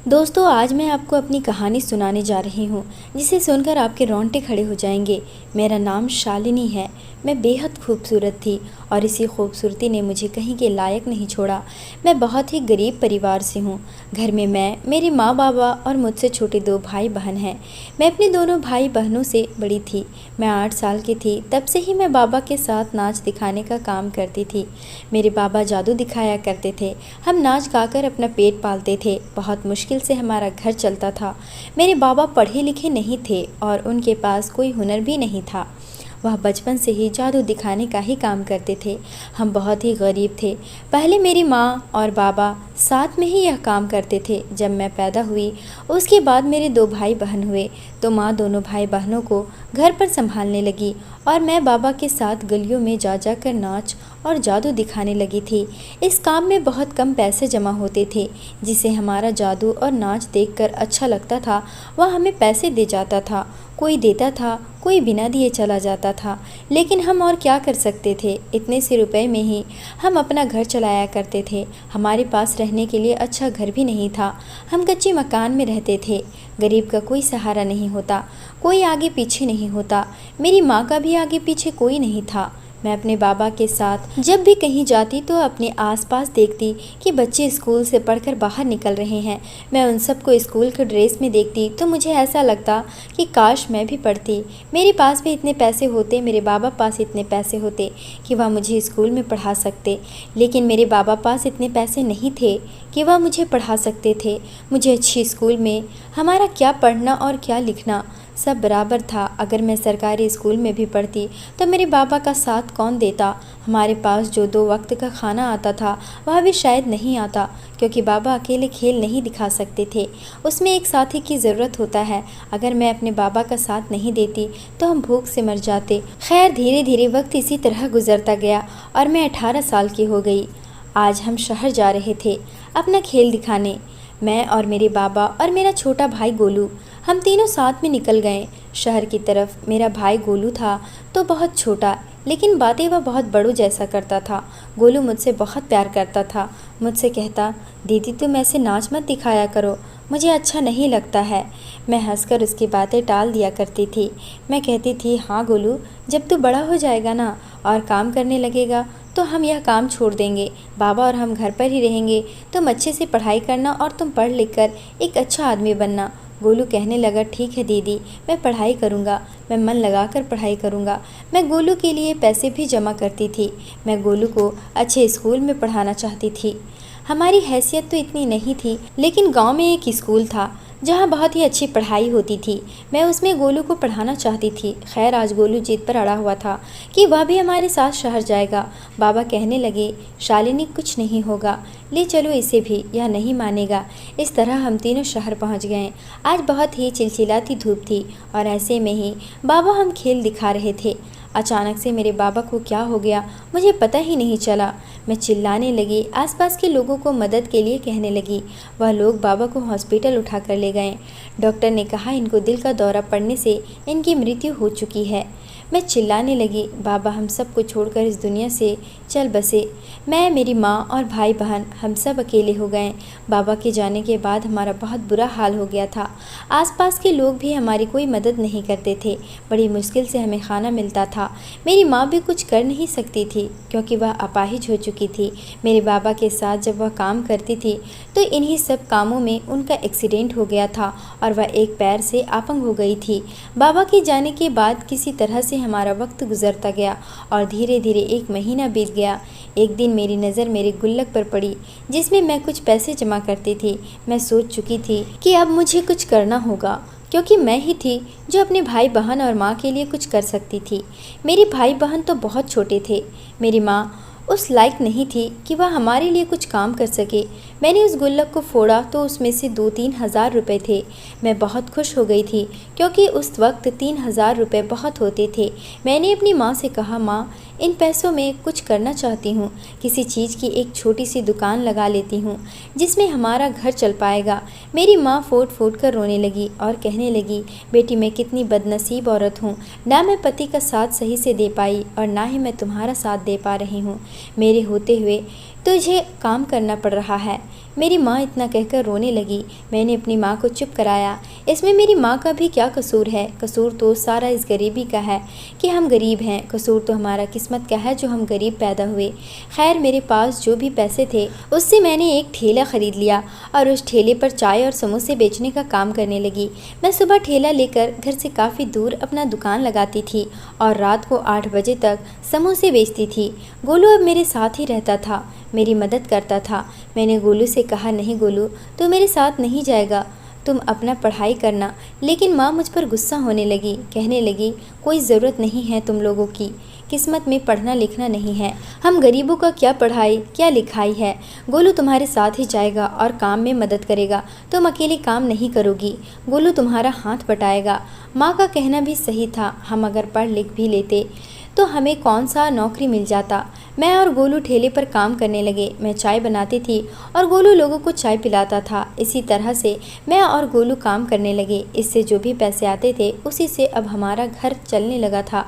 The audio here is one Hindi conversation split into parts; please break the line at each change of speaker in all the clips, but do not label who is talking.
दोस्तों, आज मैं आपको अपनी कहानी सुनाने जा रही हूँ जिसे सुनकर आपके रोंगटे खड़े हो जाएंगे। मेरा नाम शालिनी है। मैं बेहद खूबसूरत थी और इसी खूबसूरती ने मुझे कहीं के लायक नहीं छोड़ा। मैं बहुत ही गरीब परिवार से हूँ। घर में मैं, मेरी माँ बाबा और मुझसे छोटे 2 भाई बहन हैं। मैं अपने दोनों भाई बहनों से बड़ी थी। मैं 8 साल की थी तब से ही मैं बाबा के साथ नाच दिखाने का काम करती थी। मेरे बाबा जादू दिखाया करते थे। हम नाच गाकर अपना पेट पालते थे। बहुत मुश्किल से हमारा घर चलता था। मेरे बाबा पढ़े लिखे नहीं थे और उनके पास कोई हुनर भी नहीं था। वह बचपन से ही जादू दिखाने का ही काम करते थे। हम बहुत ही गरीब थे। पहले मेरी माँ और बाबा साथ में ही यह काम करते थे। जब मैं पैदा हुई उसके बाद मेरे 2 भाई बहन हुए तो माँ दोनों भाई बहनों को घर पर संभालने लगी और मैं बाबा के साथ गलियों में जा कर नाच और जादू दिखाने लगी थी। इस काम में बहुत कम पैसे जमा होते थे। जिसे हमारा जादू और नाच देखकर अच्छा लगता था वह हमें पैसे दे जाता था। कोई देता था, कोई बिना दिए चला जाता था। लेकिन हम और क्या कर सकते थे। इतने से रुपए में ही हम अपना घर चलाया करते थे। हमारे पास रहने के लिए अच्छा घर भी नहीं था। हम कच्चे मकान में रहते थे। गरीब का कोई सहारा नहीं होता, कोई आगे पीछे नहीं होता। मेरी माँ का भी आगे पीछे कोई नहीं था। मैं अपने बाबा के साथ जब भी कहीं जाती तो अपने आसपास देखती कि बच्चे स्कूल से पढ़कर बाहर निकल रहे हैं। मैं उन सबको स्कूल के ड्रेस में देखती तो मुझे ऐसा लगता कि काश मैं भी पढ़ती। मेरे पास भी इतने पैसे होते, मेरे बाबा पास इतने पैसे होते कि वह मुझे स्कूल में पढ़ा सकते। लेकिन मेरे बाबा पास इतने पैसे नहीं थे कि वह मुझे पढ़ा सकते थे। मुझे अच्छी स्कूल में हमारा क्या पढ़ना और क्या लिखना सब बराबर था। अगर मैं सरकारी स्कूल में भी पढ़ती तो मेरे बाबा का साथ कौन देता। हमारे पास जो 2 वक्त का खाना आता था वह भी शायद नहीं आता, क्योंकि बाबा अकेले खेल नहीं दिखा सकते थे। उसमें एक साथी की ज़रूरत होता है। अगर मैं अपने बाबा का साथ नहीं देती तो हम भूख से मर जाते। खैर, धीरे धीरे वक्त इसी तरह गुजरता गया और मैं 18 साल की हो गई। आज हम शहर जा रहे थे अपना खेल दिखाने। मैं और मेरे बाबा और मेरा छोटा भाई गोलू, हम तीनों साथ में निकल गए शहर की तरफ। मेरा भाई गोलू था तो बहुत छोटा, लेकिन बातें वह बहुत बड़ों जैसा करता था। गोलू मुझसे बहुत प्यार करता था। मुझसे कहता, दीदी तुम ऐसे नाच मत दिखाया करो, मुझे अच्छा नहीं लगता है। मैं हंसकर उसकी बातें टाल दिया करती थी। मैं कहती थी, हाँ गोलू, जब तू बड़ा हो जाएगा ना और काम करने लगेगा तो हम यह काम छोड़ देंगे। बाबा और हम घर पर ही रहेंगे। तुम अच्छे से पढ़ाई करना और तुम पढ़ लिख कर एक अच्छा आदमी बनना। गोलू कहने लगा, ठीक है दीदी, मैं पढ़ाई करूँगा, मैं मन लगाकर पढ़ाई करूँगा। मैं गोलू के लिए पैसे भी जमा करती थी। मैं गोलू को अच्छे स्कूल में पढ़ाना चाहती थी। हमारी हैसियत तो इतनी नहीं थी, लेकिन गांव में एक स्कूल था जहां बहुत ही अच्छी पढ़ाई होती थी। मैं उसमें गोलू को पढ़ाना चाहती थी। खैर, आज गोलू जिद पर अड़ा हुआ था कि वह भी हमारे साथ शहर जाएगा। बाबा कहने लगे, शालिनी कुछ नहीं होगा, ले चलो इसे भी, यह नहीं मानेगा। इस तरह हम तीनों शहर पहुंच गए। आज बहुत ही चिलचिलाती धूप थी और ऐसे में ही बाबा हम खेल दिखा रहे थे। अचानक से मेरे बाबा को क्या हो गया मुझे पता ही नहीं चला। मैं चिल्लाने लगी, आसपास के लोगों को मदद के लिए कहने लगी। वह लोग बाबा को हॉस्पिटल उठा कर ले गए। डॉक्टर ने कहा इनको दिल का दौरा पड़ने से इनकी मृत्यु हो चुकी है। मैं चिल्लाने लगी, बाबा हम सबको छोड़कर इस दुनिया से चल बसे। मैं, मेरी माँ और भाई बहन हम सब अकेले हो गए। बाबा के जाने के बाद हमारा बहुत बुरा हाल हो गया था। आसपास के लोग भी हमारी कोई मदद नहीं करते थे। बड़ी मुश्किल से हमें खाना मिलता था। मेरी माँ भी कुछ कर नहीं सकती थी क्योंकि वह अपाहिज हो चुकी थी। मेरे बाबा के साथ जब वह काम करती थी तो इन्हीं सब कामों में उनका एक्सीडेंट हो गया था और वह एक पैर से अपंग हो गई थी। बाबा के जाने के बाद किसी तरह से हमारा वक्त गुजरता गया और धीरे धीरे 1 महीना बीत गया। एक दिन मेरी नज़र मेरे गुल्लक पर पड़ी जिसमें मैं कुछ पैसे जमा करती थी। मैं सोच चुकी थी कि अब मुझे कुछ करना होगा, क्योंकि मैं ही थी जो अपने भाई बहन और माँ के लिए कुछ कर सकती थी। मेरे भाई बहन तो बहुत छोटे थे। मेरी माँ उस लायक नहीं थी कि वह हमारे लिए कुछ काम कर सके। मैंने उस गुल्लक को फोड़ा तो उसमें से 2-3 हज़ार रुपये थे। मैं बहुत खुश हो गई थी क्योंकि उस वक्त 3 हज़ार रुपये बहुत होते थे। मैंने अपनी माँ से कहा, माँ इन पैसों में कुछ करना चाहती हूँ, किसी चीज़ की एक छोटी सी दुकान लगा लेती हूँ जिसमें हमारा घर चल पाएगा। मेरी माँ फूट फूट कर रोने लगी और कहने लगी, बेटी मैं कितनी बदनसीब औरत हूँ, ना मैं पति का साथ सही से दे पाई और ना ही मैं तुम्हारा साथ दे पा रही हूँ। मेरे होते हुए तुझे काम करना पड़ रहा है। मेरी माँ इतना कहकर रोने लगी। मैंने अपनी माँ को चुप कराया। इसमें मेरी माँ का भी क्या कसूर है? कसूर तो सारा इस गरीबी का है कि हम गरीब हैं। कसूर तो हमारा किस्मत का है जो हम गरीब पैदा हुए। खैर, मेरे पास जो भी पैसे थे उससे मैंने एक ठेला ख़रीद लिया और उस ठेले पर चाय और समोसे बेचने का काम करने लगी। मैं सुबह ठेला लेकर घर से काफ़ी दूर अपना दुकान लगाती थी और रात को 8 बजे तक समोसे बेचती थी। गोलू अब मेरे साथ ही रहता था, मेरी मदद करता था। मैंने गोलू से कहा, नहीं गोलू, तू मेरे साथ नहीं जाएगा, तुम अपना पढ़ाई करना। लेकिन माँ मुझ पर गुस्सा होने लगी, कहने लगी, कोई ज़रूरत नहीं है तुम लोगों की, किस्मत में पढ़ना लिखना नहीं है, हम गरीबों का क्या पढ़ाई क्या लिखाई है। गोलू तुम्हारे साथ ही जाएगा और काम में मदद करेगा, तुम अकेले काम नहीं करोगी। गोलू तुम्हारा हाथ बटाएगा। माँ का कहना भी सही था, हम अगर पढ़ लिख भी लेते तो हमें कौन सा नौकरी मिल जाता। मैं और गोलू ठेले पर काम करने लगे। मैं चाय बनाती थी और गोलू लोगों को चाय पिलाता था। इसी तरह से मैं और गोलू काम करने लगे। इससे जो भी पैसे आते थे उसी से अब हमारा घर चलने लगा था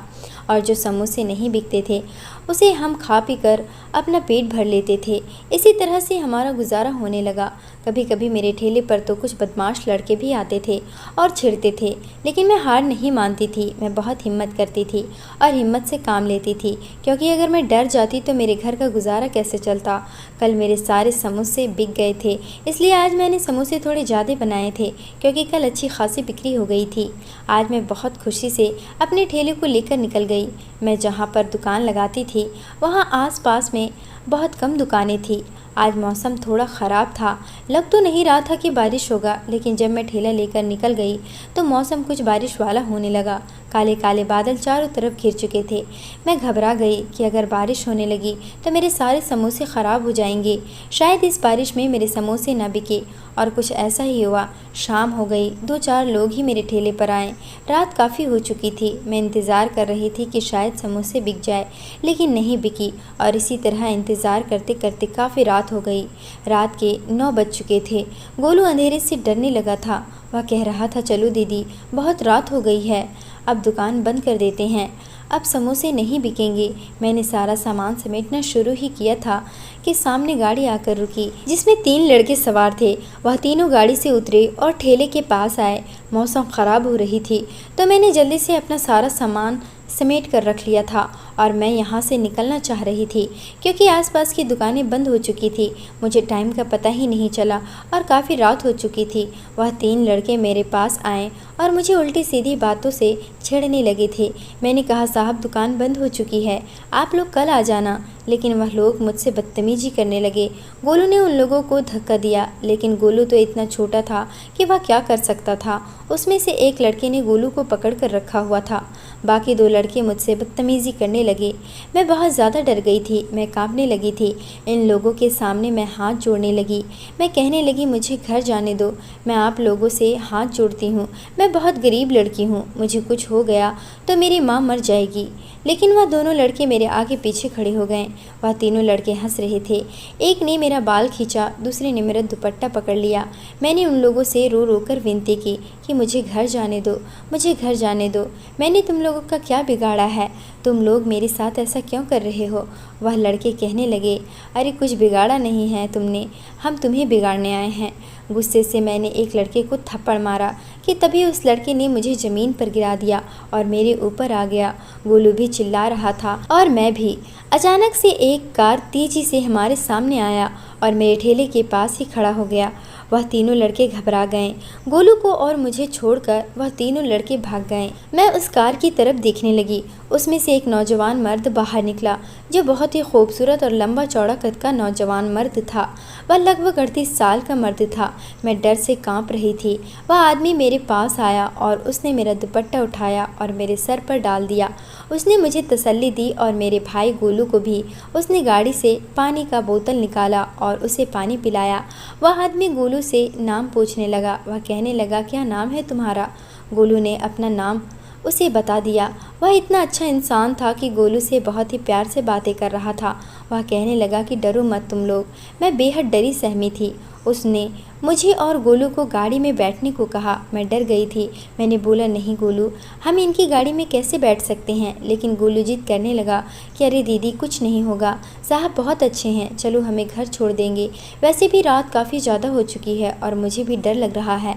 और जो समोसे नहीं बिकते थे उसे हम खा पी कर अपना पेट भर लेते थे। इसी तरह से हमारा गुजारा होने लगा। कभी कभी मेरे ठेले पर तो कुछ बदमाश लड़के भी आते थे और छिड़ते थे, लेकिन मैं हार नहीं मानती थी। मैं बहुत हिम्मत करती थी और हिम्मत से काम लेती थी, क्योंकि अगर मैं डर जाती तो मेरे घर का गुजारा कैसे चलता। कल मेरे सारे समोसे बिक गए थे, इसलिए आज मैंने समोसे थोड़े ज़्यादा बनाए थे, क्योंकि कल अच्छी खासी बिक्री हो गई थी। आज मैं बहुत खुशी से अपने ठेले को लेकर निकल गई। मैं जहाँ पर दुकान लगाती थी वहाँ आस-पास में बहुत कम दुकानें थी। आज मौसम थोड़ा ख़राब था, लग तो नहीं रहा था कि बारिश होगा, लेकिन जब मैं ठेला लेकर निकल गई तो मौसम कुछ बारिश वाला होने लगा। काले काले बादल चारों तरफ घिर चुके थे। मैं घबरा गई कि अगर बारिश होने लगी तो मेरे सारे समोसे ख़राब हो जाएंगे। शायद इस बारिश में मेरे समोसे न बिके, और कुछ ऐसा ही हुआ। शाम हो गई, 2-4 लोग ही मेरे ठेले पर आए। रात काफ़ी हो चुकी थी। मैं इंतज़ार कर रही थी कि शायद समोसे बिक जाए, लेकिन नहीं बिकी, और इसी तरह इंतज़ार करते करते काफ़ी रात हो गई। रात के 9 बज चुके थे। गोलू अंधेरे से डरने लगा था। वह कह रहा था, चलो दीदी, बहुत रात हो गई है, अब दुकान बंद कर देते हैं, अब समोसे नहीं बिकेंगे। मैंने सारा सामान समेटना शुरू ही किया था कि सामने गाड़ी आकर रुकी, जिसमें 3 लड़के सवार थे। वह तीनों गाड़ी से उतरे और ठेले के पास आए। मौसम ख़राब हो रही थी, तो मैंने जल्दी से अपना सारा सामान समेट कर रख लिया था और मैं यहाँ से निकलना चाह रही थी, क्योंकि आसपास की दुकानें बंद हो चुकी थी। मुझे टाइम का पता ही नहीं चला और काफ़ी रात हो चुकी थी। वह 3 लड़के मेरे पास आए और मुझे उल्टी सीधी बातों से छेड़ने लगे थे। मैंने कहा, साहब दुकान बंद हो चुकी है, आप लोग कल आ जाना। लेकिन वह लोग मुझसे बदतमीजी करने लगे। गोलू ने उन लोगों को धक्का दिया, लेकिन गोलू तो इतना छोटा था कि वह क्या कर सकता था। उसमें से एक लड़के ने गोलू को पकड़ कर रखा हुआ था। बाकी 2 लड़के मुझसे बदतमीजी करने लगे। मैं बहुत ज़्यादा डर गई थी, मैं कांपने लगी थी। इन लोगों के सामने मैं हाथ जोड़ने लगी। मैं कहने लगी, मुझे घर जाने दो, मैं आप लोगों से हाथ जोड़ती हूँ, मैं बहुत गरीब लड़की हूँ, मुझे कुछ हो गया तो मेरी माँ मर जाएगी। लेकिन वह दोनों लड़के मेरे आगे पीछे खड़े हो गए। वह तीनों लड़के हंस रहे थे। एक ने मेरा बाल खींचा, दूसरे ने मेरा दुपट्टा पकड़ लिया। मैंने उन लोगों से रो रो कर विनती की कि मुझे घर जाने दो, मुझे घर जाने दो, मैंने तुम लोगों का क्या बिगाड़ा है, तुम लोग मेरे साथ ऐसा क्यों कर रहे हो। वह लड़के कहने लगे, अरे कुछ बिगाड़ा नहीं है तुमने, हम तुम्हें बिगाड़ने आए हैं। गुस्से से मैंने एक लड़के को थप्पड़ मारा कि तभी उस लड़के ने मुझे ज़मीन पर गिरा दिया और मेरे ऊपर आ गया। गोलू भी चिल्ला रहा था और मैं भी। अचानक से एक कार तेजी से हमारे सामने आया और मेरे ठेले के पास ही खड़ा हो गया। वह तीनों लड़के घबरा गए। गोलू को और मुझे छोड़कर वह तीनों लड़के भाग गए। मैं उस कार की तरफ देखने लगी। उसमें से एक नौजवान मर्द बाहर निकला, जो बहुत ही खूबसूरत और लंबा चौड़ा कद का नौजवान मर्द था। वह लगभग 38 साल का मर्द था। मैं डर से कांप रही थी। वह आदमी मेरे पास आया और उसने मेरा दुपट्टा उठाया और मेरे सर पर डाल दिया। उसने मुझे तसल्ली दी और मेरे भाई गोलू को भी। उसने गाड़ी से पानी का बोतल निकाला और उसे पानी पिलाया। वह आदमी गोलू से नाम पूछने लगा। वह कहने लगा, क्या नाम है तुम्हारा। गोलू ने अपना नाम उसे बता दिया। वह इतना अच्छा इंसान था कि गोलू से बहुत ही प्यार से बातें कर रहा था। वह कहने लगा कि डरो मत तुम लोग। मैं बेहद डरी सहमी थी। उसने मुझे और गोलू को गाड़ी में बैठने को कहा। मैं डर गई थी। मैंने बोला, नहीं गोलू, हम इनकी गाड़ी में कैसे बैठ सकते हैं। लेकिन गोलू जिद करने लगा कि अरे दीदी कुछ नहीं होगा, साहब बहुत अच्छे हैं, चलो हमें घर छोड़ देंगे। वैसे भी रात काफ़ी ज़्यादा हो चुकी है और मुझे भी डर लग रहा है।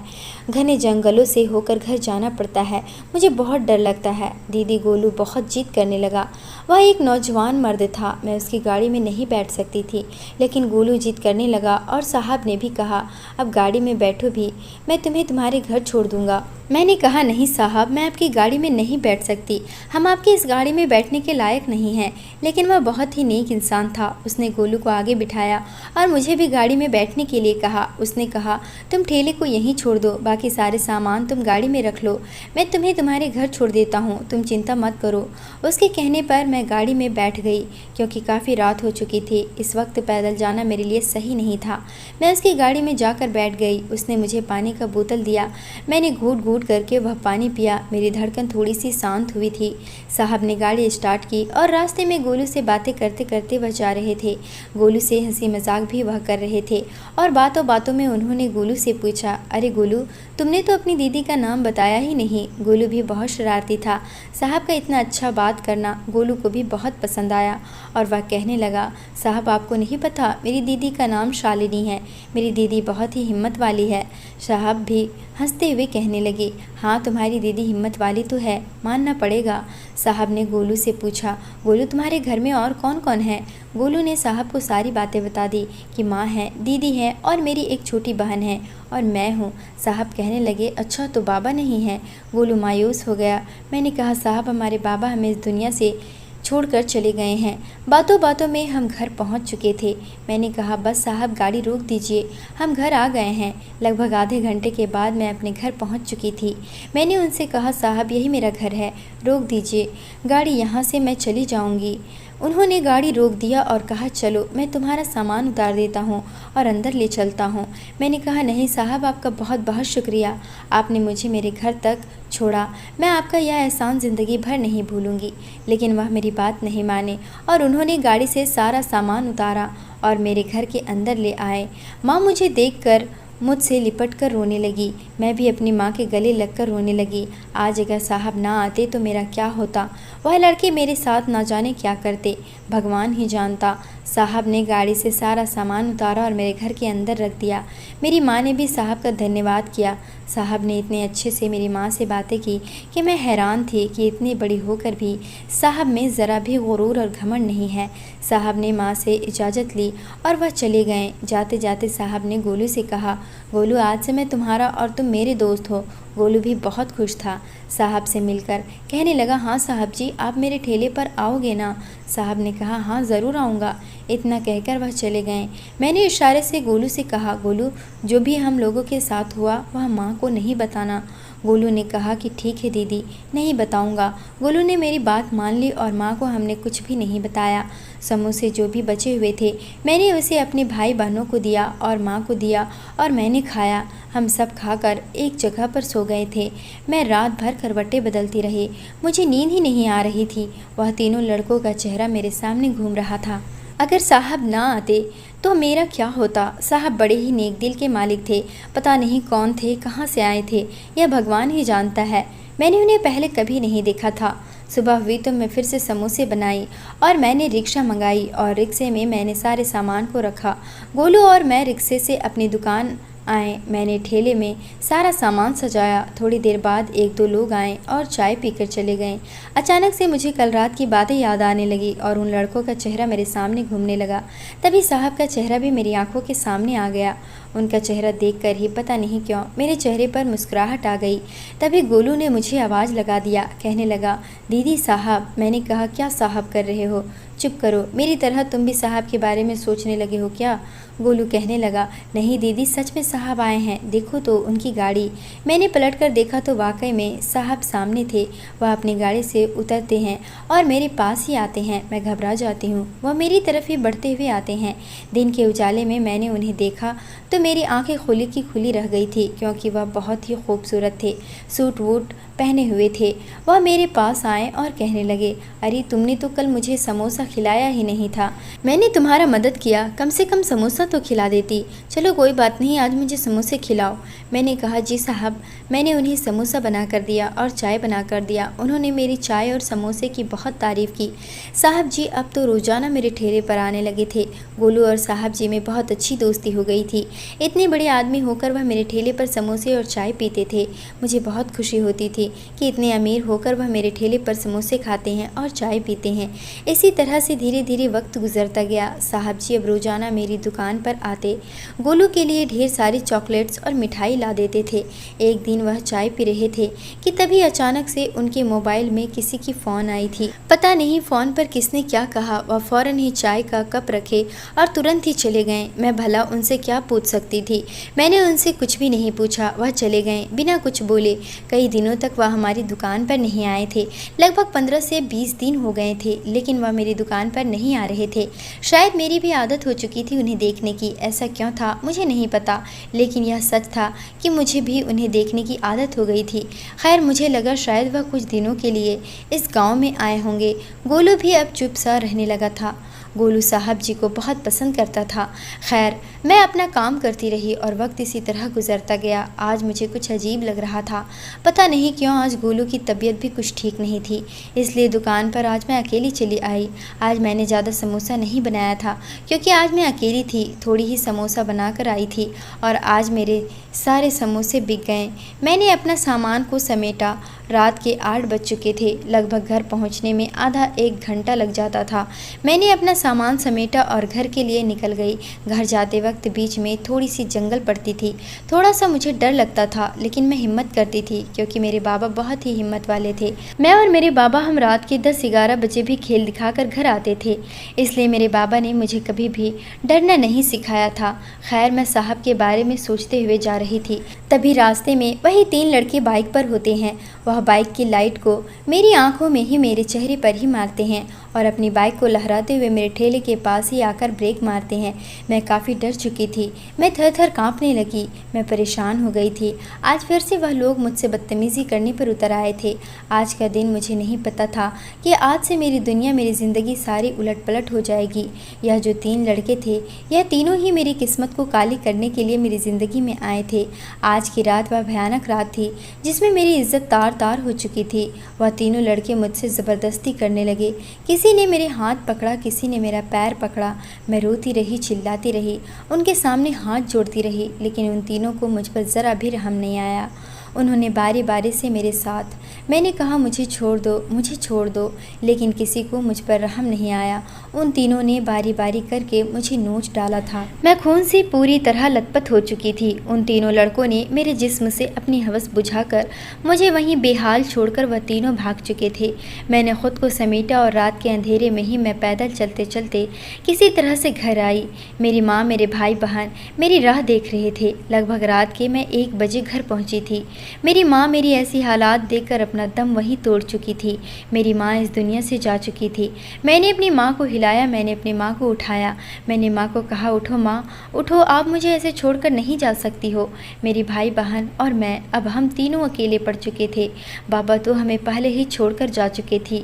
घने जंगलों से होकर घर जाना पड़ता है, मुझे बहुत डर लगता है। दीदी, गोलू बहुत जिद करने लगा। वह एक नौजवान मर्द था, मैं उसकी गाड़ी में नहीं बैठ सकती थी। लेकिन गोलू जिद करने लगा और साहब ने भी कहा, अब गाड़ी में बैठो भी, मैं तुम्हें तुम्हारे घर छोड़ दूंगा। मैंने कहा, नहीं साहब, मैं आपकी गाड़ी में नहीं बैठ सकती, हम आपकी इस गाड़ी में बैठने के लायक नहीं हैं। लेकिन वह बहुत ही नेक इंसान था। उसने गोलू को आगे बिठाया और मुझे भी गाड़ी में बैठने के लिए कहा। उसने कहा, तुम ठेले को यहीं छोड़ दो, बाकी सारे सामान तुम गाड़ी में रख लो, मैं तुम्हें तुम्हारे घर छोड़ देता हूँ, तुम चिंता मत करो। उसके कहने पर मैं गाड़ी में बैठ गई, क्योंकि काफ़ी रात हो चुकी थी। इस वक्त पैदल जाना मेरे लिए सही नहीं था। मैं उसकी गाड़ी में जाकर बैठ गई। उसने मुझे पानी का बोतल दिया, मैंने घूट घूट करके वह पानी पिया। मेरी धड़कन थोड़ी सी शांत हुई थी। साहब ने गाड़ी स्टार्ट की और रास्ते में गोलू से बातें करते करते वह जा रहे थे। गोलू से हंसी मजाक भी वह कर रहे थे और बातों बातों में उन्होंने गोलू से पूछा, अरे गोलू, तुमने तो अपनी दीदी का नाम बताया ही नहीं। गोलू भी बहुत शरारती था। साहब का इतना अच्छा बात करना गोलू को भी बहुत पसंद आया और वह कहने लगा, साहब आपको नहीं पता, मेरी दीदी का नाम शालिनी है, मेरी दीदी बहुत ही हिम्मत वाली है। साहब भी हंसते हुए कहने लगे, हाँ तुम्हारी दीदी हिम्मत वाली तो है, मानना पड़ेगा। साहब ने गोलू से पूछा, गोलू तुम्हारे घर में और कौन कौन है। गोलू ने साहब को सारी बातें बता दी कि माँ है, दीदी है और मेरी एक छोटी बहन है और मैं हूँ। साहब कहने लगे, अच्छा तो बाबा नहीं है। गोलू मायूस हो गया। मैंने कहा, साहब हमारे बाबा हमें इस दुनिया से छोड़कर चले गए हैं। बातों बातों में हम घर पहुंच चुके थे। मैंने कहा, बस साहब गाड़ी रोक दीजिए, हम घर आ गए हैं। लगभग आधे घंटे के बाद मैं अपने घर पहुंच चुकी थी। मैंने उनसे कहा, साहब यही मेरा घर है, रोक दीजिए गाड़ी, यहाँ से मैं चली जाऊँगी। उन्होंने गाड़ी रोक दिया और कहा, चलो मैं तुम्हारा सामान उतार देता हूँ और अंदर ले चलता हूँ। मैंने कहा, नहीं साहब, आपका बहुत बहुत शुक्रिया, आपने मुझे मेरे घर तक छोड़ा, मैं आपका यह एहसान ज़िंदगी भर नहीं भूलूंगी। लेकिन वह मेरी बात नहीं माने और उन्होंने गाड़ी से सारा सामान उतारा और मेरे घर के अंदर ले आए। माँ मुझे देखकर मुझसे लिपट कर रोने लगी। मैं भी अपनी माँ के गले लगकर रोने लगी। आज अगर साहब ना आते तो मेरा क्या होता, वह लड़के मेरे साथ ना जाने क्या करते, भगवान ही जानता। साहब ने गाड़ी से सारा सामान उतारा और मेरे घर के अंदर रख दिया। मेरी माँ ने भी साहब का धन्यवाद किया। साहब ने इतने अच्छे से मेरी माँ से बातें की कि मैं हैरान थी कि इतनी बड़ी होकर भी साहब में ज़रा भी गुरूर और घमंड नहीं है। साहब ने माँ से इजाज़त ली और वह चले गए। जाते जाते साहब ने गोलू से कहा, गोलू आज से मैं तुम्हारा और तुम मेरे दोस्त हो। गोलू भी बहुत खुश था साहब से मिलकर। कहने लगा, हाँ साहब जी, आप मेरे ठेले पर आओगे ना। साहब ने कहा, हाँ ज़रूर आऊँगा। इतना कहकर वह चले गए। मैंने इशारे से गोलू से कहा, गोलू जो भी हम लोगों के साथ हुआ वह माँ को नहीं बताना। गोलू ने कहा कि ठीक है दीदी, नहीं बताऊंगा। गोलू ने मेरी बात मान ली और माँ को हमने कुछ भी नहीं बताया। समोसे जो भी बचे हुए थे मैंने उसे अपने भाई बहनों को दिया और माँ को दिया और मैंने खाया। हम सब खाकर एक जगह पर सो गए थे। मैं रात भर करवटें बदलती रही, मुझे नींद ही नहीं आ रही थी। वह तीनों लड़कों का चेहरा मेरे सामने घूम रहा था। अगर साहब ना आते तो मेरा क्या होता। साहब बड़े ही नेक दिल के मालिक थे। पता नहीं कौन थे, कहाँ से आए थे, यह भगवान ही जानता है। मैंने उन्हें पहले कभी नहीं देखा था। सुबह हुई तो मैं फिर से समोसे बनाई और मैंने रिक्शा मंगाई और रिक्शे में मैंने सारे सामान को रखा। गोलू और मैं रिक्शे से अपनी दुकान आए। मैंने ठेले में सारा सामान सजाया। थोड़ी देर बाद एक दो लोग आए और चाय पीकर चले गए। अचानक से मुझे कल रात की बातें याद आने लगी और उन लड़कों का चेहरा मेरे सामने घूमने लगा। तभी साहब का चेहरा भी मेरी आंखों के सामने आ गया। उनका चेहरा देखकर ही पता नहीं क्यों मेरे चेहरे पर मुस्कुराहट आ गई। तभी गोलू ने मुझे आवाज़ लगा दिया, कहने लगा, दीदी साहब। मैंने कहा, क्या साहब कर रहे हो, चुप करो, मेरी तरह तुम भी साहब के बारे में सोचने लगे हो क्या। गोलू कहने लगा, नहीं दीदी, सच में साहब आए हैं, देखो तो उनकी गाड़ी। मैंने पलटकर देखा तो वाकई में साहब सामने थे। वह अपनी गाड़ी से उतरते हैं और मेरे पास ही आते हैं। मैं घबरा जाती हूँ। वह मेरी तरफ ही बढ़ते हुए आते हैं। दिन के उजाले में मैंने उन्हें देखा तो मेरी आंखें खुली की खुली रह गई थी, क्योंकि वह बहुत ही खूबसूरत थे। सूट वूट पहने हुए थे। वह मेरे पास आए और कहने लगे, अरे तुमने तो कल मुझे समोसा खिलाया ही नहीं था। मैंने तुम्हारा मदद किया, कम से कम समोसा तो खिला देती। चलो कोई बात नहीं, आज मुझे समोसे खिलाओ। मैंने कहा जी साहब। मैंने उन्हें समोसा बना कर दिया और चाय बना कर दिया। उन्होंने मेरी चाय और समोसे की बहुत तारीफ़ की। साहब जी अब तो रोज़ाना मेरे ठेले पर आने लगे थे। गोलू और साहब जी में बहुत अच्छी दोस्ती हो गई थी। इतने बड़े आदमी होकर वह मेरे ठेले पर समोसे और चाय पीते थे। मुझे बहुत खुशी होती थी कि इतने अमीर होकर वह मेरे ठेले पर समोसे खाते हैं और चाय पीते हैं। इसी तरह से धीरे धीरे वक्त गुजरता गया। साहब जी अब रोज़ाना मेरी दुकान पर आते। गोलू के लिए ढेर सारी चॉकलेट्स और मिठाई ला देते थे। एक दिन वह चाय पी रहे थे कि तभी अचानक से उनके मोबाइल में किसी की फ़ोन आई थी। पता नहीं फ़ोन पर किसने क्या कहा, वह फ़ौरन ही चाय का कप रखे और तुरंत ही चले गए। मैं भला उनसे क्या पूछ सकती थी। मैंने उनसे कुछ भी नहीं पूछा, वह चले गए बिना कुछ बोले। कई दिनों तक वह हमारी दुकान पर नहीं आए थे। लगभग 15 से 20 दिन हो गए थे, लेकिन वह मेरी दुकान पर नहीं आ रहे थे। शायद मेरी भी आदत हो चुकी थी उन्हें देखने की। ऐसा क्यों था मुझे नहीं पता, लेकिन यह सच था कि मुझे भी उन्हें देखने की आदत हो गई थी। खैर मुझे लगा शायद वह कुछ दिनों के लिए इस गांव में आए होंगे। गोलू भी अब चुप सा रहने लगा था। गोलू साहब जी को बहुत पसंद करता था। खैर मैं अपना काम करती रही और वक्त इसी तरह गुजरता गया। आज मुझे कुछ अजीब लग रहा था। पता नहीं क्यों आज गोलू की तबीयत भी कुछ ठीक नहीं थी, इसलिए दुकान पर आज मैं अकेली चली आई। आज मैंने ज़्यादा समोसा नहीं बनाया था क्योंकि आज मैं अकेली थी। थोड़ी ही समोसा बना कर आई थी और आज मेरे सारे समोसे बिक गए। मैंने अपना सामान को समेटा। रात के 8 बज चुके थे। लगभग घर पहुंचने में आधा 1 घंटा लग जाता था। मैंने अपना सामान समेटा और घर के लिए निकल गई। घर जाते वक्त बीच में थोड़ी सी जंगल पड़ती थी। थोड़ा सा मुझे डर लगता था, लेकिन मैं हिम्मत करती थी क्योंकि मेरे बाबा बहुत ही हिम्मत वाले थे। मैं और मेरे बाबा हम रात के 10-11 बजे भी खेल दिखाकर घर आते थे, इसलिए मेरे बाबा ने मुझे कभी भी डरना नहीं सिखाया था। खैर मैं साहब के बारे में सोचते हुए जा रही थी, तभी रास्ते में वही 3 लड़के बाइक पर होते हैं। वह बाइक की लाइट को मेरी आंखों में ही मेरे चेहरे पर ही मारते हैं और अपनी बाइक को लहराते हुए मेरे ठेले के पास ही आकर ब्रेक मारते हैं। मैं काफ़ी डर चुकी थी। मैं थर थर काँपने लगी। मैं परेशान हो गई थी। आज फिर से वह लोग मुझसे बदतमीज़ी करने पर उतर आए थे। आज का दिन मुझे नहीं पता था कि आज से मेरी दुनिया, मेरी ज़िंदगी सारी उलट पलट हो जाएगी। यह जो 3 लड़के थे, यह तीनों ही मेरी किस्मत को काली करने के लिए मेरी ज़िंदगी में आए थे। आज की रात वह भयानक रात थी जिसमें मेरी इज्जत तार तार हो चुकी थी। वह तीनों लड़के मुझसे ज़बरदस्ती करने लगे। किसी ने मेरे हाथ पकड़ा, किसी ने मेरा पैर पकड़ा। मैं रोती रही, चिल्लाती रही, उनके सामने हाथ जोड़ती रही, लेकिन उन तीनों को मुझ पर ज़रा भी रहम नहीं आया। उन्होंने बारी बारी से मेरे साथ, मैंने कहा मुझे छोड़ दो, मुझे छोड़ दो, लेकिन किसी को मुझ पर रहम नहीं आया। उन तीनों ने बारी बारी करके मुझे नोच डाला था। मैं खून से पूरी तरह लथपथ हो चुकी थी। उन तीनों लड़कों ने मेरे जिस्म से अपनी हवस बुझाकर मुझे वहीं बेहाल छोड़कर वह तीनों भाग चुके थे। मैंने खुद को समेटा और रात के अंधेरे में ही मैं पैदल चलते चलते किसी तरह से घर आई। मेरी माँ, मेरे भाई बहन मेरी राह देख रहे थे। लगभग रात के मैं 1 बजे घर पहुँची थी। मेरी माँ मेरी ऐसी हालात देखकर अपना दम वहीं तोड़ चुकी थी। मेरी माँ इस दुनिया से जा चुकी थी। मैंने अपनी माँ को हिलाया, मैंने अपनी माँ को उठाया। मैंने माँ को कहा, उठो माँ, उठो, आप मुझे ऐसे छोड़कर नहीं जा सकती हो। मेरी भाई बहन और मैं, अब हम तीनों अकेले पड़ चुके थे। बाबा तो हमें पहले ही छोड़कर जा चुके थी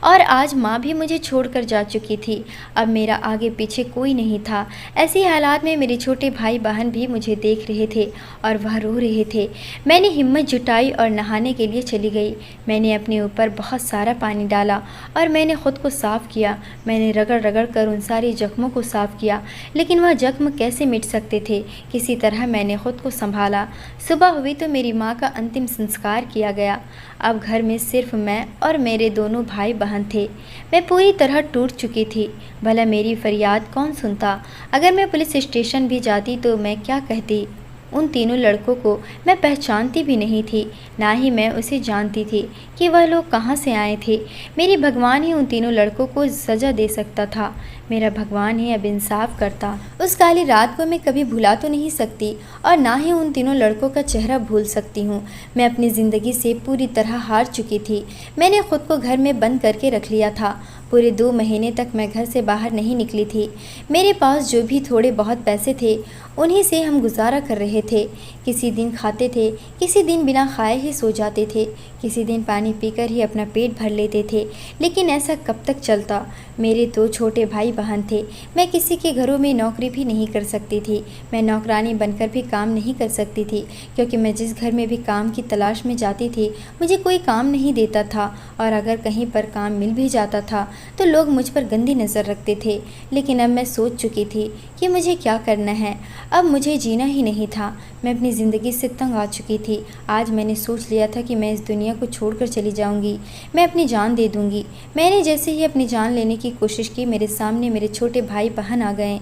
और आज माँ भी मुझे छोड़कर जा चुकी थी। अब मेरा आगे पीछे कोई नहीं था। ऐसी हालात में मेरे छोटे भाई बहन भी मुझे देख रहे थे और वह रो रहे थे। मैंने हिम्मत जुटाई और नहाने के लिए चली गई। मैंने अपने ऊपर बहुत सारा पानी डाला और मैंने खुद को साफ़ किया। मैंने रगड़ रगड़ कर उन सारे जख्मों को साफ़ किया, लेकिन वह जख्म कैसे मिट सकते थे। किसी तरह मैंने खुद को संभाला। सुबह हुई तो मेरी माँ का अंतिम संस्कार किया गया। अब घर में सिर्फ मैं और मेरे दोनों भाई बहन थे। मैं पूरी तरह टूट चुकी थी। भला मेरी फरियाद कौन सुनता? अगर मैं पुलिस स्टेशन भी जाती तो मैं क्या कहती? उन तीनों लड़कों को मैं पहचानती भी नहीं थी, ना ही मैं उसे जानती थी कि वह लोग कहाँ से आए थे। मेरी भगवान ही उन तीनों लड़कों को सज़ा दे सकता था। मेरा भगवान ही अब इंसाफ करता। उस काली रात को मैं कभी भुला तो नहीं सकती और ना ही उन तीनों लड़कों का चेहरा भूल सकती हूँ। मैं अपनी ज़िंदगी से पूरी तरह हार चुकी थी। मैंने खुद को घर में बंद करके रख लिया था। पूरे 2 महीने तक मैं घर से बाहर नहीं निकली थी। मेरे पास जो भी थोड़े बहुत पैसे थे उन्हीं से हम गुजारा कर रहे थे। किसी दिन खाते थे, किसी दिन बिना खाए ही सो जाते थे, किसी दिन पानी पीकर ही अपना पेट भर लेते थे। लेकिन ऐसा कब तक चलता? मेरे 2 छोटे भाई बहन थे। मैं किसी के घरों में नौकरी भी नहीं कर सकती थी। मैं नौकरानी बनकर भी काम नहीं कर सकती थी, क्योंकि मैं जिस घर में भी काम की तलाश में जाती थी मुझे कोई काम नहीं देता था, और अगर कहीं पर काम मिल भी जाता था तो लोग मुझ पर गंदी नज़र रखते थे। लेकिन अब मैं सोच चुकी थी कि मुझे क्या करना है। अब मुझे जीना ही नहीं था। मैं अपनी ज़िंदगी से तंग आ चुकी थी। आज मैंने सोच लिया था कि मैं इस दुनिया को छोड़कर चली जाऊंगी। मैं अपनी जान दे दूंगी। मैंने जैसे ही अपनी जान लेने की कोशिश की, मेरे सामने मेरे छोटे भाई बहन आ गए।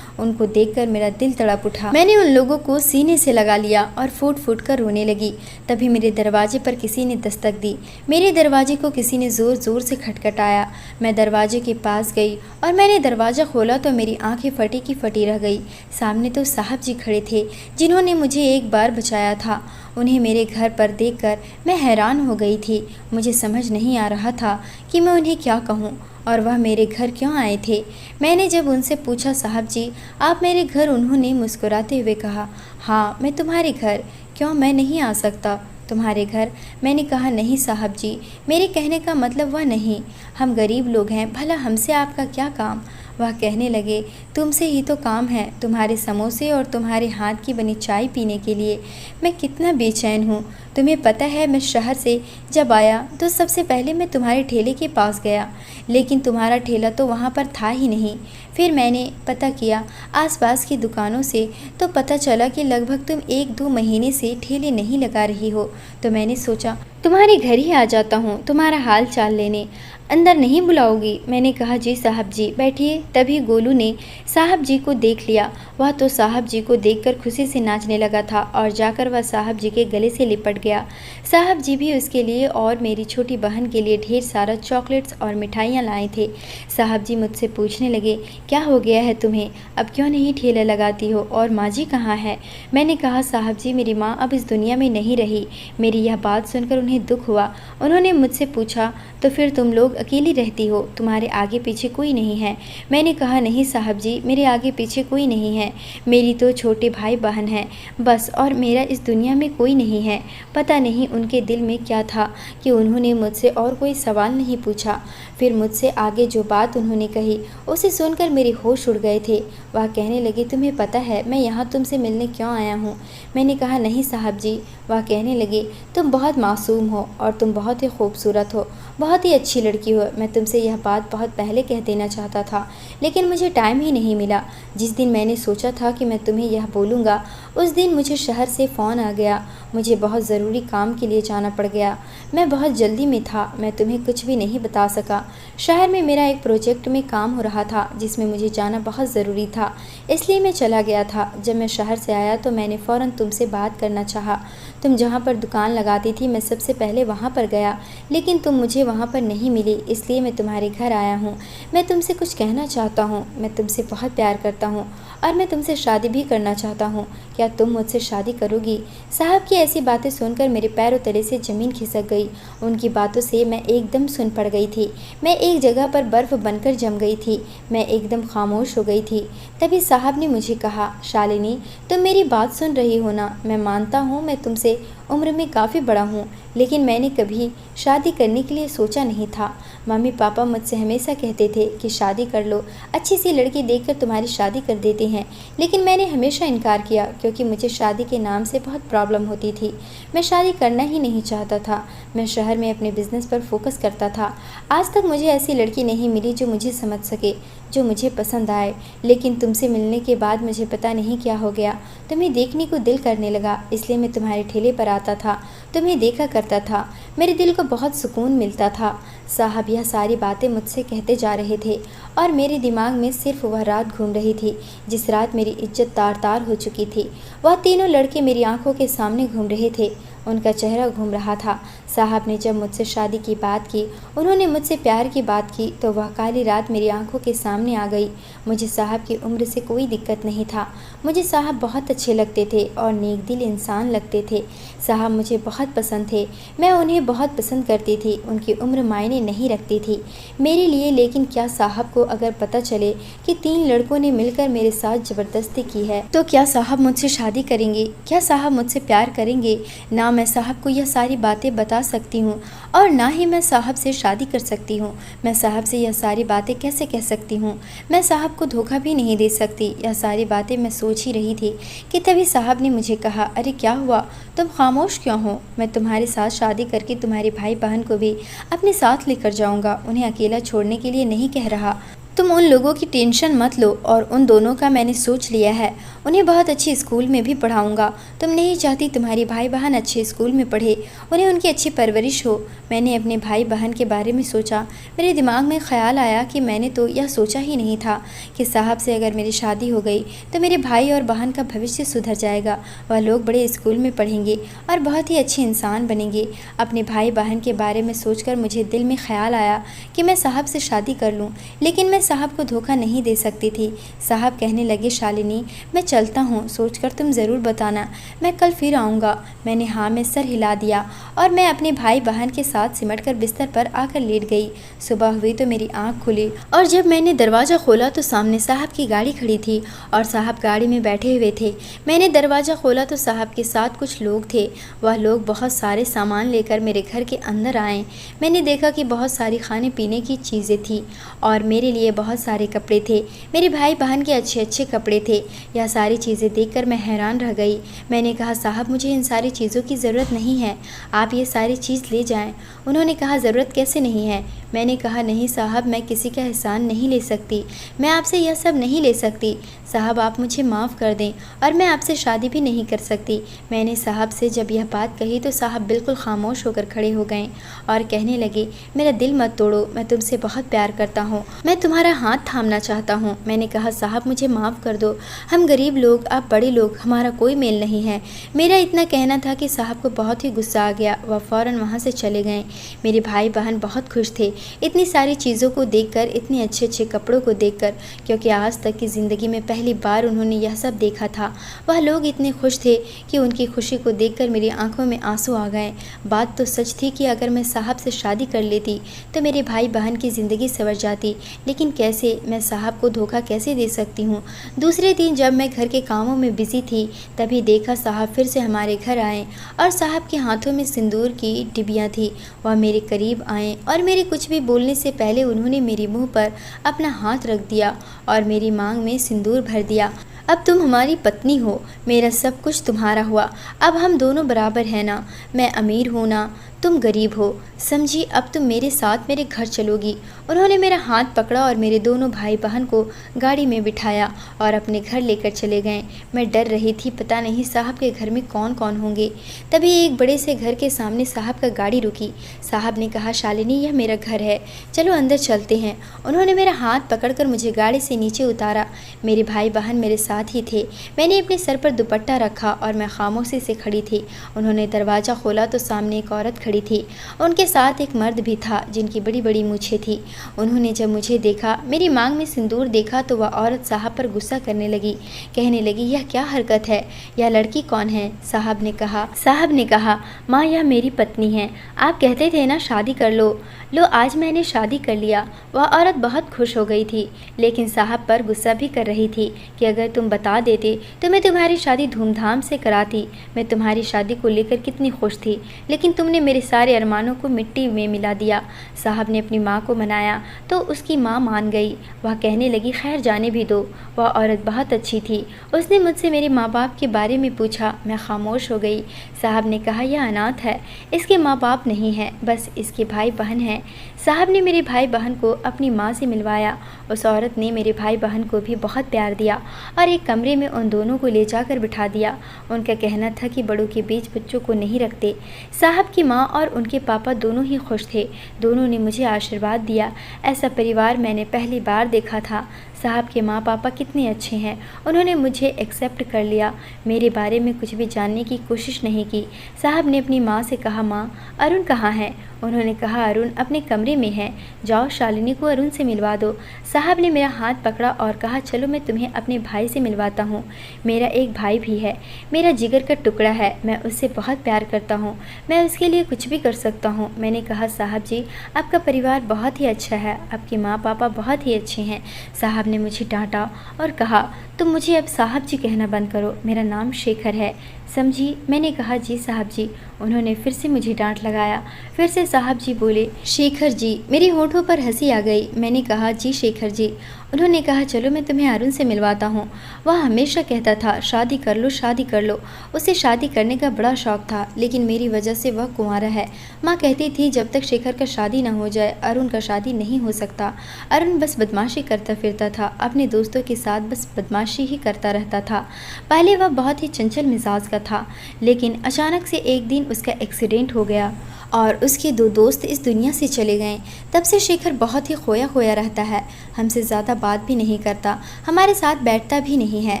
उनको देखकर मेरा दिल तड़प उठा। मैंने उन लोगों को सीने से लगा लिया और फूट फूट कर रोने लगी। तभी मेरे दरवाजे पर किसी ने दस्तक दी। मेरे दरवाजे को किसी ने ज़ोर ज़ोर से खटखटाया। मैं दरवाजे के पास गई और मैंने दरवाज़ा खोला तो मेरी आंखें फटी की फटी रह गई। सामने तो साहब जी खड़े थे, जिन्होंने मुझे एक बार बचाया था। उन्हें मेरे घर पर देखकर मैं हैरान हो गई थी। मुझे समझ नहीं आ रहा था कि मैं उन्हें क्या कहूँ और वह मेरे घर क्यों आए थे। मैंने जब उनसे पूछा, साहब जी आप मेरे घर? उन्होंने मुस्कुराते हुए कहा, हाँ मैं तुम्हारे घर। क्यों, मैं नहीं आ सकता तुम्हारे घर? मैंने कहा, नहीं साहब जी, मेरे कहने का मतलब वह नहीं। हम गरीब लोग हैं, भला हमसे आपका क्या काम? वह कहने लगे, तुमसे ही तो काम है, तुम्हारे समोसे और तुम्हारे हाथ की बनी चाय पीने के लिए। मैं कितना बेचैन हूँ। तुम्हें पता है, मैं शहर से जब आया तो सबसे पहले मैं तुम्हारे ठेले के पास गया, लेकिन तुम्हारा ठेला तो वहाँ पर था ही नहीं। फिर मैंने पता किया आसपास की दुकानों से, तो पता चला कि लगभग तुम 1-2 महीने से ठेले नहीं लगा रही हो। तो मैंने सोचा तुम्हारे घर ही आ जाता हूँ तुम्हारा हाल चाल लेने। अंदर नहीं बुलाओगी? मैंने कहा, जी साहब जी बैठिए। तभी गोलू ने साहब जी को देख लिया। वह तो साहब जी को देखकर खुशी से नाचने लगा था और जाकर वह साहब जी के गले से लिपट गया। साहब जी भी उसके लिए और मेरी छोटी बहन के लिए ढेर सारा चॉकलेट्स और मिठाइयाँ लाए थे। साहब जी मुझसे पूछने लगे, क्या हो गया है तुम्हें? अब क्यों नहीं ठेला लगाती हो? और माँ जी कहाँ है? मैंने कहा, साहब जी मेरी माँ अब इस दुनिया में नहीं रही। मेरी यह बात सुनकर उन्हें दुख हुआ। उन्होंने मुझसे पूछा, तो फिर तुम लोग अकेली रहती हो, तुम्हारे आगे पीछे कोई नहीं है? मैंने कहा, नहीं साहब जी, मेरे आगे पीछे कोई नहीं है। मेरी तो छोटे भाई बहन हैं बस, और मेरा इस दुनिया में कोई नहीं है। पता नहीं उनके दिल में क्या था कि उन्होंने मुझसे और कोई सवाल नहीं पूछा। फिर मुझसे आगे जो बात उन्होंने कही उसे सुनकर मेरे होश उड़ गए थे। वह कहने लगे, तुम्हें पता है मैं यहाँ तुमसे मिलने क्यों आया हूँ? मैंने कहा, नहीं साहब जी। वह कहने लगे, तुम बहुत मासूम हो और तुम बहुत ही खूबसूरत हो, बहुत ही अच्छी लड़की हो। मैं तुमसे यह बात बहुत पहले कह देना चाहता था, लेकिन मुझे टाइम ही नहीं मिला। जिस दिन मैंने सोचा था कि मैं तुम्हें यह बोलूँगा, उस दिन मुझे शहर से फ़ोन आ गया। मुझे बहुत ज़रूरी काम के लिए जाना पड़ गया। मैं बहुत जल्दी में था, मैं तुम्हें कुछ भी नहीं बता सका। शहर में मेरा एक प्रोजेक्ट में काम हो रहा था जिसमें मुझे जाना बहुत ज़रूरी था, इसलिए मैं चला गया था। जब मैं शहर से आया तो मैंने फ़ौरन तुमसे बात करना चाहा। तुम जहाँ पर दुकान लगाती थी मैं सबसे पहले वहाँ पर गया, लेकिन तुम मुझे वहाँ पर नहीं मिली, इसलिए मैं तुम्हारे घर आया हूँ। मैं तुमसे कुछ कहना चाहता हूँ। मैं तुमसे बहुत प्यार करता हूँ और मैं तुमसे शादी भी करना चाहता हूँ। क्या तुम मुझसे शादी करोगी? साहब की ऐसी बातें सुनकर मेरे पैरों तले से ज़मीन खिसक गई। उनकी बातों से मैं एकदम सुन पड़ गई थी। मैं एक जगह पर बर्फ़ बनकर जम गई थी। मैं एकदम खामोश हो गई थी। तभी साहब ने मुझे कहा, शालिनी तुम मेरी बात सुन रही हो ना? मैं मानता हूँ मैं तुमसे उम्र में काफ़ी बड़ा हूँ, लेकिन मैंने कभी शादी करने के लिए सोचा नहीं था। मम्मी पापा मुझसे हमेशा कहते थे कि शादी कर लो, अच्छी सी लड़की देखकर तुम्हारी शादी कर देते हैं, लेकिन मैंने हमेशा इनकार किया क्योंकि मुझे शादी के नाम से बहुत प्रॉब्लम होती थी। मैं शादी करना ही नहीं चाहता था। मैं शहर में अपने बिजनेस पर फोकस करता था। आज तक मुझे ऐसी लड़की नहीं मिली जो मुझे समझ सके, जो मुझे पसंद आए, लेकिन तुमसे मिलने के बाद मुझे पता नहीं क्या हो गया, तुम्हें देखने को दिल करने लगा, इसलिए मैं तुम्हारे ठेले पर आता था, तुम्हें देखा करता था, मेरे दिल को बहुत सुकून मिलता था। साहब यह सारी बातें मुझसे कहते जा रहे थे और मेरे दिमाग में सिर्फ वह रात घूम रही थी जिस रात मेरी इज्जत तार तार हो चुकी थी। वह तीनों लड़के मेरी आंखों के सामने घूम रहे थे, उनका चेहरा घूम रहा था। साहब ने जब मुझसे शादी की बात की, उन्होंने मुझसे प्यार की बात की, तो वह काली रात मेरी आंखों के सामने आ गई। मुझे साहब की उम्र से कोई दिक्कत नहीं था। मुझे साहब बहुत अच्छे लगते थे और नेक दिल इंसान लगते थे। साहब मुझे बहुत पसंद थे, मैं उन्हें बहुत पसंद करती थी। उनकी उम्र मायने नहीं रखती थी मेरे लिए। लेकिन क्या साहब को अगर पता चले कि 3 लड़कों ने मिलकर मेरे साथ ज़बरदस्ती की है, तो क्या साहब मुझसे शादी करेंगे? क्या साहब मुझसे प्यार करेंगे? ना मैं साहब को यह सारी बातें बता सकती हूँ और ना ही मैं साहब से शादी कर सकती हूँ। मैं साहब से यह सारी बातें कैसे कह सकती हूँ? मैं साहब को धोखा भी नहीं दे सकती। यह सारी बातें मैं सोच ही रही थी कि तभी साहब ने मुझे कहा, अरे क्या हुआ, तुम खामोश क्यों हो? मैं तुम्हारे साथ शादी करके तुम्हारे भाई बहन को भी अपने साथ लेकर जाऊँगा, उन्हें अकेला छोड़ने के लिए नहीं कह रहा। तुम उन लोगों की टेंशन मत लो और उन दोनों का मैंने सोच लिया है, उन्हें बहुत अच्छी स्कूल में भी पढ़ाऊंगा। तुम नहीं चाहती तुम्हारी भाई बहन अच्छे स्कूल में पढ़े, उन्हें उनकी अच्छी परवरिश हो। मैंने अपने भाई बहन के बारे में सोचा। मेरे दिमाग में ख्याल आया कि मैंने तो यह सोचा ही नहीं था कि साहब से अगर मेरी शादी हो गई तो मेरे भाई और बहन का भविष्य सुधर जाएगा। वह लोग बड़े स्कूल में पढ़ेंगे और बहुत ही अच्छे इंसान बनेंगे। अपने भाई बहन के बारे में सोचकर मुझे दिल में ख्याल आया कि मैं साहब से शादी कर लूँ, लेकिन मैं साहब को धोखा नहीं दे सकती थी। साहब कहने लगे, शालिनी मैं चलता हूँ, सोचकर तुम ज़रूर बताना, मैं कल फिर आऊँगा। मैंने हाँ में सर हिला दिया और मैं अपने भाई बहन के साथ सिमटकर बिस्तर पर आकर लेट गई। सुबह हुई तो मेरी आँख खुली और जब मैंने दरवाज़ा खोला तो सामने साहब की गाड़ी खड़ी थी और साहब गाड़ी में बैठे हुए थे। मैंने दरवाज़ा खोला तो साहब के साथ कुछ लोग थे। वह लोग बहुत सारे सामान लेकर मेरे घर के अंदर आए। मैंने देखा कि बहुत सारी खाने पीने की चीज़ें थी और मेरे लिए बहुत सारे कपड़े थे। मेरे भाई बहन के अच्छे अच्छे कपड़े थे। यह सारी चीज़ें देखकर मैं हैरान रह गई। मैंने कहा, साहब मुझे इन सारी चीज़ों की ज़रूरत नहीं है, आप ये सारी चीज़ ले जाएं। उन्होंने कहा, ज़रूरत कैसे नहीं है? मैंने कहा, नहीं साहब, मैं किसी का एहसान नहीं ले सकती, मैं आपसे यह सब नहीं ले सकती। साहब आप मुझे माफ़ कर दें और मैं आपसे शादी भी नहीं कर सकती। मैंने साहब से जब यह बात कही तो साहब बिल्कुल खामोश होकर खड़े हो गए और कहने लगे, मेरा दिल मत तोड़ो, मैं तुमसे बहुत प्यार करता हूँ, मैं तुम्हारा हाथ थामना चाहता हूँ। मैंने कहा, साहब मुझे माफ़ कर दो, हम गरीब लोग, आप बड़े लोग, हमारा कोई मेल नहीं है। मेरा इतना कहना था कि साहब को बहुत ही गुस्सा आ गया। वह फ़ौरन वहाँ से चले गए। मेरे भाई बहन बहुत खुश थे इतनी सारी चीज़ों को देखकर, इतने अच्छे अच्छे कपड़ों को देखकर, क्योंकि आज तक की ज़िंदगी में पहली बार उन्होंने यह सब देखा था। वह लोग इतने खुश थे कि उनकी खुशी को देखकर मेरी आंखों में आंसू आ गए। बात तो सच थी कि अगर मैं साहब से शादी कर लेती तो मेरे भाई बहन की ज़िंदगी संवर जाती, लेकिन कैसे? मैं साहब को धोखा कैसे दे सकती हूँ? दूसरे दिन जब मैं घर के कामों में बिजी थी तभी देखा साहब फिर से हमारे घर आए और साहब के हाथों में सिंदूर की डिबियाँ थी। वह मेरे करीब आए और मेरे कुछ भी बोलने से पहले उन्होंने मेरे मुंह पर अपना हाथ रख दिया और मेरी मांग में सिंदूर भर दिया। अब तुम हमारी पत्नी हो, मेरा सब कुछ तुम्हारा हुआ, अब हम दोनों बराबर हैं ना? मैं अमीर हूँ ना, तुम गरीब हो, समझी? अब तुम मेरे साथ मेरे घर चलोगी। उन्होंने मेरा हाथ पकड़ा और मेरे दोनों भाई बहन को गाड़ी में बिठाया और अपने घर लेकर चले गए। मैं डर रही थी, पता नहीं साहब के घर में कौन कौन होंगे। तभी एक बड़े से घर के सामने साहब का गाड़ी रुकी। साहब ने कहा, शालिनी यह मेरा घर है, चलो अंदर चलते हैं। उन्होंने मेरा हाथ पकड़कर मुझे गाड़ी से नीचे उतारा। मेरे भाई बहन मेरे साथ ही थे। मैंने अपने सर पर दुपट्टा रखा और मैं खामोशी से खड़ी थी। उन्होंने दरवाज़ा खोला तो सामने एक औरत खड़ी थी, उनके साथ एक मर्द भी था जिनकी बड़ी बड़ी मूछें थी। उन्होंने जब मुझे देखा, मेरी मांग में सिंदूर देखा तो वह औरत साहब पर गुस्सा करने लगी। कहने लगी, यह क्या हरकत है? यह लड़की कौन है? साहब ने कहा, माँ यह मेरी पत्नी है, आप कहते थे ना शादी कर लो, लो आज मैंने शादी कर लिया। वह औरत बहुत खुश हो गई थी, लेकिन साहब पर गुस्सा भी कर रही थी कि अगर तुम बता देते तो मैं तुम्हारी शादी धूमधाम से कराती। मैं तुम्हारी शादी को लेकर कितनी खुश थी, लेकिन तुमने मेरे मेरे सारे अरमानों को मिट्टी में मिला दिया। साहब ने अपनी माँ को मनाया तो उसकी माँ मान गई। वह कहने लगी, खैर जाने भी दो, वह औरत बहुत अच्छी थी। उसने मुझसे मेरे माँ बाप के बारे में पूछा। मैं खामोश हो गई। साहब ने कहा, यह अनाथ है, इसके माँ बाप नहीं हैं, बस इसके भाई बहन हैं। साहब ने मेरे भाई बहन को अपनी माँ से मिलवाया। उस औरत ने मेरे भाई बहन को भी बहुत प्यार दिया और एक कमरे में उन दोनों को ले जाकर बिठा दिया। उनका कहना था कि बड़ों के बीच बच्चों को नहीं रखते। साहब की माँ और उनके पापा दोनों ही खुश थे। दोनों ने मुझे आशीर्वाद दिया। ऐसा परिवार मैंने पहली बार देखा था। साहब के माँ पापा कितने अच्छे हैं। उन्होंने मुझे एक्सेप्ट कर लिया, मेरे बारे में कुछ भी जानने की कोशिश नहीं की। साहब ने अपनी माँ से कहा, माँ अरुण कहाँ है? उन्होंने कहा, अरुण अपने कमरे में है, जाओ शालिनी को अरुण से मिलवा दो। साहब ने मेरा हाथ पकड़ा और कहा, चलो मैं तुम्हें अपने भाई से मिलवाता हूँ। मेरा एक भाई भी है, मेरा जिगर का टुकड़ा है, मैं उससे बहुत प्यार करता हूँ, मैं उसके लिए कुछ भी कर सकता हूँ। मैंने कहा, साहब जी आपका परिवार बहुत ही अच्छा है, आपके माँ पापा बहुत ही अच्छे हैं। साहब ने मुझे डांटा और कहा, तुम मुझे अब साहब जी कहना बंद करो, मेरा नाम शेखर है, समझी? मैंने कहा, जी साहब जी। उन्होंने फिर से मुझे डांट लगाया। फिर से साहब जी बोले, शेखर जी। मेरे होठों पर हंसी आ गई। मैंने कहा, जी शेखर जी। उन्होंने कहा, चलो मैं तुम्हें अरुण से मिलवाता हूँ। वह हमेशा कहता था, शादी कर लो, शादी कर लो। उसे शादी करने का बड़ा शौक था, लेकिन मेरी वजह से वह कुंवारा है। माँ कहती थी, जब तक शेखर का शादी न हो जाए अरुण का शादी नहीं हो सकता। अरुण बस बदमाशी करता फिरता था, अपने दोस्तों के साथ बस बदमाशी ही करता रहता था। पहले वह बहुत ही चंचल मिजाज का था, लेकिन अचानक से एक दिन उसका एक्सीडेंट हो गया और उसके दो दोस्त इस दुनिया से चले गए। तब से शेखर बहुत ही खोया खोया रहता है, हमसे ज़्यादा बात भी नहीं करता, हमारे साथ बैठता भी नहीं है,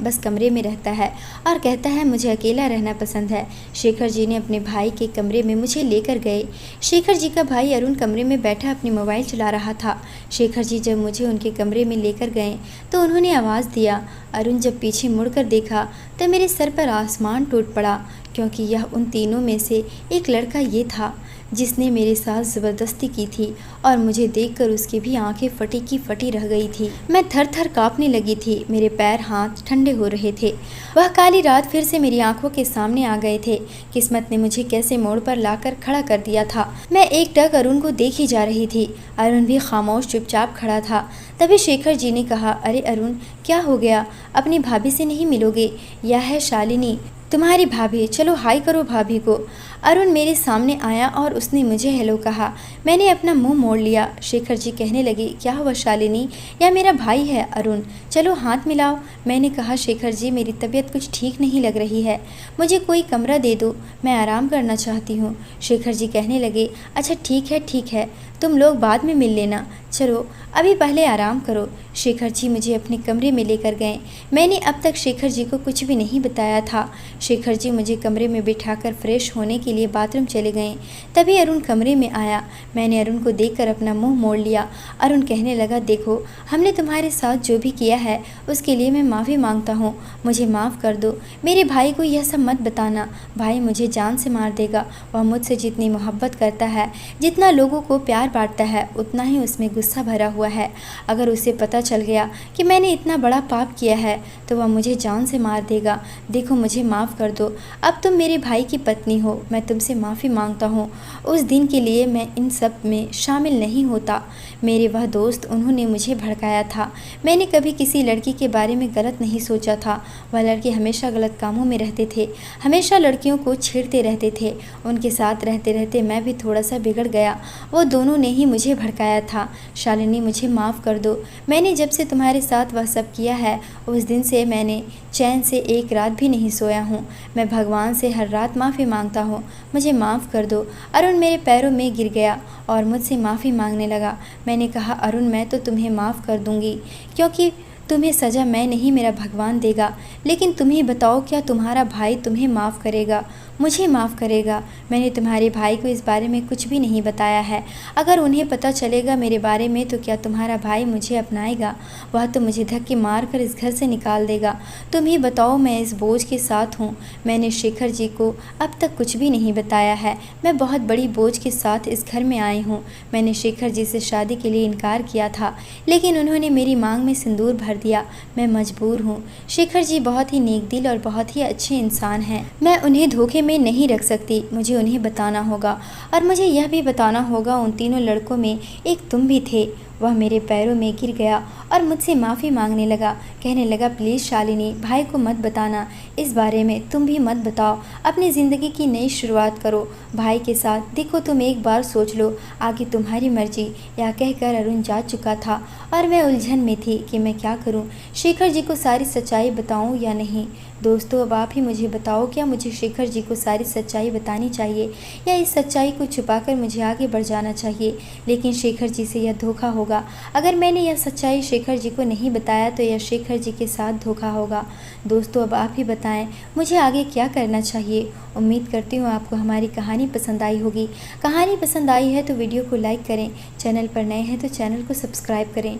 बस कमरे में रहता है और कहता है मुझे अकेला रहना पसंद है। शेखर जी ने अपने भाई के कमरे में मुझे लेकर गए। शेखर जी का भाई अरुण कमरे में बैठा अपनी मोबाइल चला रहा था। शेखर जी जब मुझे उनके कमरे में लेकर गए तो उन्होंने आवाज़ दिया। अरुण जब पीछे मुड़कर देखा तो मेरे सर पर आसमान टूट पड़ा, क्योंकि यह उन तीनों में से एक लड़का ये था जिसने मेरे साथ ज़बरदस्ती की थी और मुझे देखकर उसकी भी आंखें फटी की फटी रह गई थी। मैं थर थर काँपने लगी थी, मेरे पैर हाथ ठंडे हो रहे थे। वह काली रात फिर से मेरी आंखों के सामने आ गए थे। किस्मत ने मुझे कैसे मोड़ पर लाकर खड़ा कर दिया था। मैं एकटक अरुण को देखी जा रही थी। अरुण भी खामोश चुपचाप खड़ा था। तभी शेखर जी ने कहा, अरे अरुण क्या हो गया? अपनी भाभी से नहीं मिलोगे? यह है शालिनी, तुम्हारी भाभी, चलो हाय करो भाभी को। अरुण मेरे सामने आया और उसने मुझे हेलो कहा। मैंने अपना मुंह मोड़ लिया। शेखर जी कहने लगे, क्या हुआ शालिनी, यह मेरा भाई है अरुण, चलो हाथ मिलाओ। मैंने कहा, शेखर जी मेरी तबीयत कुछ ठीक नहीं लग रही है, मुझे कोई कमरा दे दो, मैं आराम करना चाहती हूँ। शेखर जी कहने लगे, अच्छा ठीक है, तुम लोग बाद में मिल लेना, चलो अभी पहले आराम करो। शेखर जी मुझे अपने कमरे में लेकर गए। मैंने अब तक शेखर जी को कुछ भी नहीं बताया था। शेखर जी मुझे कमरे में बिठाकर फ्रेश होने के लिए बाथरूम चले गए। तभी अरुण कमरे में आया। मैंने अरुण को देखकर अपना मुंह मोड़ लिया। अरुण कहने लगा, देखो हमने तुम्हारे साथ जो भी किया है उसके लिए मैं माफ़ी मांगता हूँ, मुझे माफ़ कर दो। मेरे भाई को यह सब मत बताना, भाई मुझे जान से मार देगा। वह मुझसे जितनी मोहब्बत करता है, जितना लोगों को प्यार बांटता है, उतना ही उसमें गुस्सा भरा हुआ है। अगर उसे पता चल गया कि मैंने इतना बड़ा पाप किया है तो वह मुझे जान से मार देगा। देखो मुझे माफ़ कर दो, अब तुम मेरे भाई की पत्नी हो, मैं तुमसे माफ़ी मांगता हूँ। उस दिन के लिए मैं इन सब में शामिल नहीं होता। मेरे वह दोस्त, उन्होंने मुझे भड़काया था। मैंने कभी किसी लड़की के बारे में गलत नहीं सोचा था। वह लड़के हमेशा गलत कामों में रहते थे, हमेशा लड़कियों को छेड़ते रहते थे। उनके साथ रहते रहते मैं भी थोड़ा सा बिगड़ गया। वो दोनों ने ही मुझे भड़काया था। शालिनी मुझे माफ़ कर दो। मैंने जब से तुम्हारे साथ वह सब किया है उस दिन से मैंने चैन से एक रात भी नहीं सोया हूँ। मैं भगवान से हर रात माफ़ी मांगता हूँ, मुझे माफ़ कर दो। अरुण मेरे पैरों में गिर गया और मुझसे माफ़ी मांगने लगा। मैंने कहा, अरुण मैं तो तुम्हें माफ़ कर दूँगी, क्योंकि तुम्हें सज़ा मैं नहीं मेरा भगवान देगा, लेकिन तुम ही बताओ क्या तुम्हारा भाई तुम्हें माफ़ करेगा, मुझे माफ़ करेगा? मैंने तुम्हारे भाई को इस बारे में कुछ भी नहीं बताया है। अगर उन्हें पता चलेगा मेरे बारे में तो क्या तुम्हारा भाई मुझे अपनाएगा? वह तो मुझे धक्के मार कर इस घर से निकाल देगा। तुम ही बताओ, मैं इस बोझ के साथ हूँ। मैंने शेखर जी को अब तक कुछ भी नहीं बताया है। मैं बहुत बड़ी बोझ के साथ इस घर में आई हूँ। मैंने शेखर जी से शादी के लिए इनकार किया था, लेकिन उन्होंने मेरी मांग में सिंदूर भर दिया। मैं मजबूर हूँ। शेखर जी बहुत ही नेक दिल और बहुत ही अच्छे इंसान हैं। मैं उन्हें धोखे में नहीं रख सकती, मुझे उन्हें बताना होगा। और मुझे यह भी बताना होगा उन तीनों लड़कों में एक तुम भी थे। वह मेरे पैरों में गिर गया और मुझसे माफ़ी मांगने लगा। कहने लगा, प्लीज़ शालिनी, भाई को मत बताना इस बारे में, तुम भी मत बताओ, अपनी ज़िंदगी की नई शुरुआत करो भाई के साथ। देखो तुम एक बार सोच लो, आगे तुम्हारी मर्जी। यह कहकर अरुण जा चुका था और मैं उलझन में थी कि मैं क्या करूं, शेखर जी को सारी सच्चाई बताऊं या नहीं। दोस्तों, अब आप ही मुझे बताओ, क्या मुझे शेखर जी को सारी सच्चाई बतानी चाहिए या इस सच्चाई को छुपाकर मुझे आगे बढ़ जाना चाहिए। लेकिन शेखर जी से यह धोखा होगा। अगर मैंने यह सच्चाई शेखर जी को नहीं बताया तो यह शेखर जी के साथ धोखा होगा। दोस्तों, अब आप ही बताएं मुझे आगे क्या करना चाहिए। उम्मीद करती हूँ आपको हमारी कहानी पसंद आई होगी। कहानी पसंद आई है तो वीडियो को लाइक करें, चैनल पर नए हैं तो चैनल को सब्सक्राइब करें।